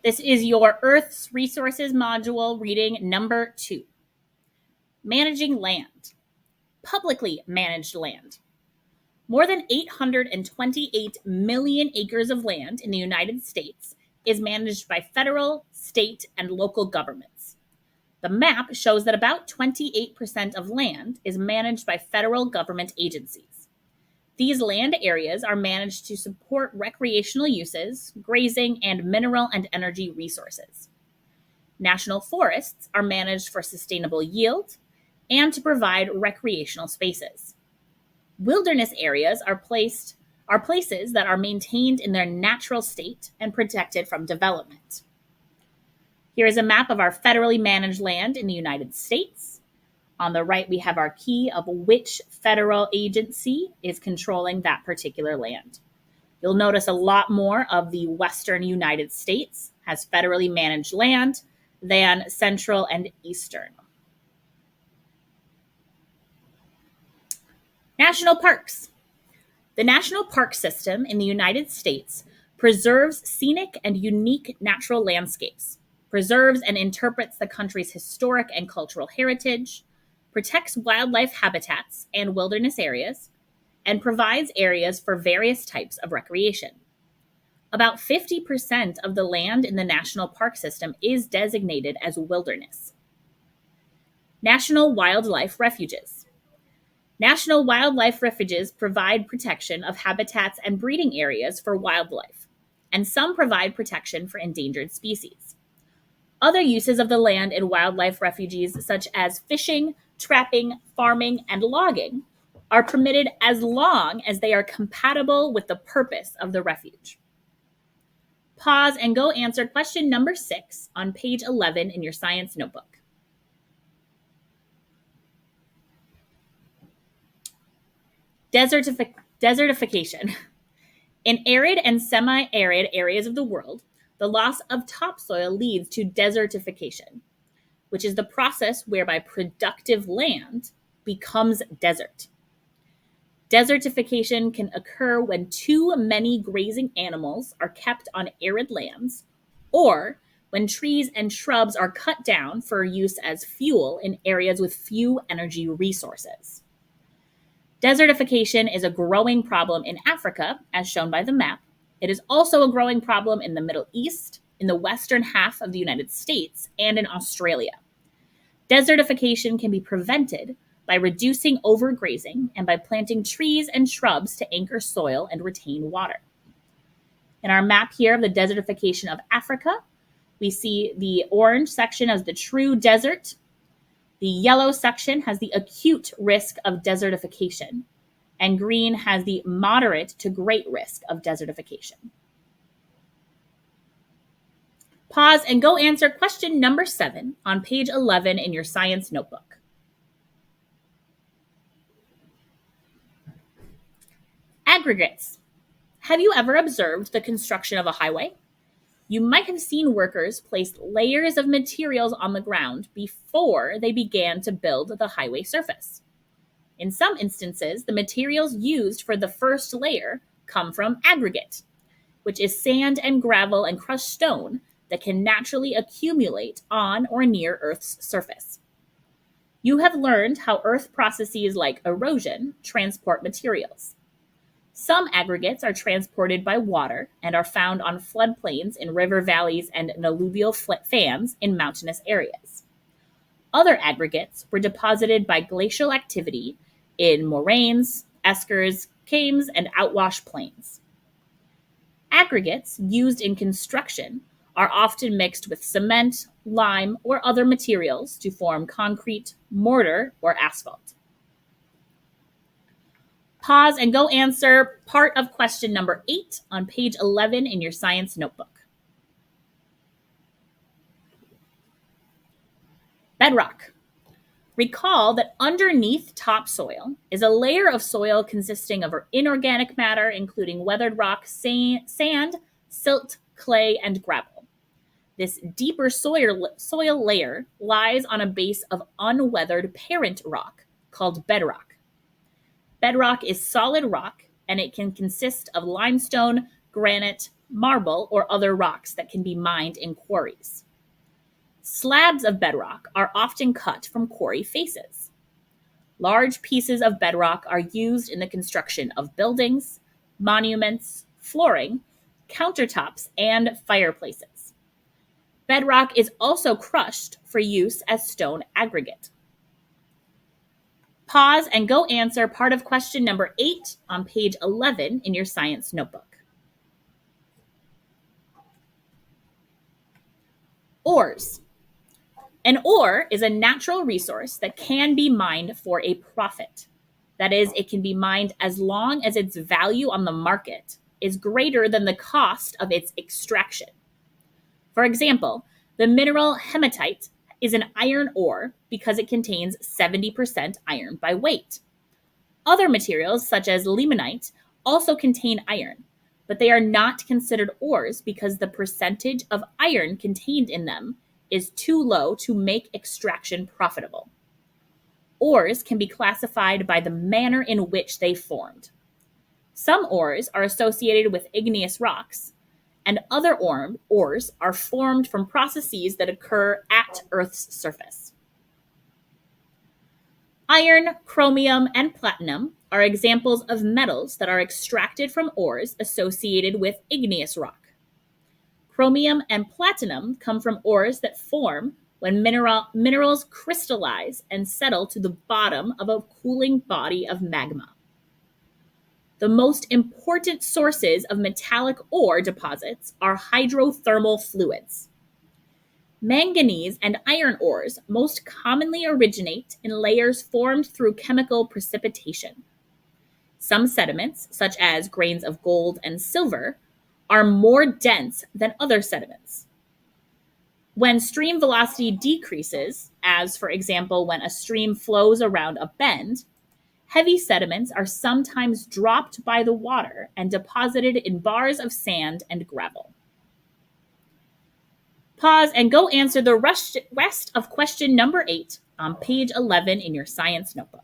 This is your Earth's Resources module reading number 2. Managing land. Publicly managed land. More than 828 million acres of land in the United States is managed by federal, state, and local governments. The map shows that about 28% of land is managed by federal government agencies. These land areas are managed to support recreational uses, grazing, and mineral and energy resources. National forests are managed for sustainable yield and to provide recreational spaces. Wilderness areas are places that are maintained in their natural state and protected from development. Here is a map of our federally managed land in the United States. On the right, we have our key of which federal agency is controlling that particular land. You'll notice a lot more of the western United States has federally managed land than central and eastern. National parks. The national park system in the United States preserves scenic and unique natural landscapes, preserves and interprets the country's historic and cultural heritage, protects wildlife habitats and wilderness areas, and provides areas for various types of recreation. About 50% of the land in the national park system is designated as wilderness. National wildlife refuges. National wildlife refuges provide protection of habitats and breeding areas for wildlife, and some provide protection for endangered species. Other uses of the land in wildlife refuges, such as fishing, trapping, farming, and logging, are permitted as long as they are compatible with the purpose of the refuge. Pause and go answer question number 6 on page 11 in your science notebook. Desertification. In arid and semi-arid areas of the world, the loss of topsoil leads to desertification, which is the process whereby productive land becomes desert. Desertification can occur when too many grazing animals are kept on arid lands, or when trees and shrubs are cut down for use as fuel in areas with few energy resources. Desertification is a growing problem in Africa, as shown by the map. It is also a growing problem in the Middle East, in the western half of the United States, and in Australia. Desertification can be prevented by reducing overgrazing and by planting trees and shrubs to anchor soil and retain water. In our map here of the desertification of Africa, we see the orange section as the true desert. The yellow section has the acute risk of desertification, and green has the moderate to great risk of desertification. Pause and go answer question number 7 on page 11 in your science notebook. Aggregates. Have you ever observed the construction of a highway? You might have seen workers place layers of materials on the ground before they began to build the highway surface. In some instances, the materials used for the first layer come from aggregate, which is sand and gravel and crushed stone that can naturally accumulate on or near Earth's surface. You have learned how Earth processes like erosion transport materials. Some aggregates are transported by water and are found on floodplains in river valleys and in alluvial fans in mountainous areas. Other aggregates were deposited by glacial activity in moraines, eskers, kames, and outwash plains. Aggregates used in construction are often mixed with cement, lime, or other materials to form concrete, mortar, or asphalt. Pause and go answer part of question number 8 on page 11 in your science notebook. Bedrock. Recall that underneath topsoil is a layer of soil consisting of inorganic matter, including weathered rock, sand, silt, clay, and gravel. This deeper soil layer lies on a base of unweathered parent rock called bedrock. Bedrock is solid rock, and it can consist of limestone, granite, marble, or other rocks that can be mined in quarries. Slabs of bedrock are often cut from quarry faces. Large pieces of bedrock are used in the construction of buildings, monuments, flooring, countertops, and fireplaces. Bedrock is also crushed for use as stone aggregate. Pause and go answer part of question number 8 on page 11 in your science notebook. Ores. An ore is a natural resource that can be mined for a profit. That is, it can be mined as long as its value on the market is greater than the cost of its extraction. For example, the mineral hematite is an iron ore because it contains 70% iron by weight. Other materials, such as limonite, also contain iron, but they are not considered ores because the percentage of iron contained in them is too low to make extraction profitable. Ores can be classified by the manner in which they formed. Some ores are associated with igneous rocks, and other ores are formed from processes that occur at Earth's surface. Iron, chromium, and platinum are examples of metals that are extracted from ores associated with igneous rock. Chromium and platinum come from ores that form when minerals crystallize and settle to the bottom of a cooling body of magma. The most important sources of metallic ore deposits are hydrothermal fluids. Manganese and iron ores most commonly originate in layers formed through chemical precipitation. Some sediments, such as grains of gold and silver, are more dense than other sediments. When stream velocity decreases, as for example when a stream flows around a bend, heavy sediments are sometimes dropped by the water and deposited in bars of sand and gravel. Pause and go answer the rest of question number 8 on page 11 in your science notebook.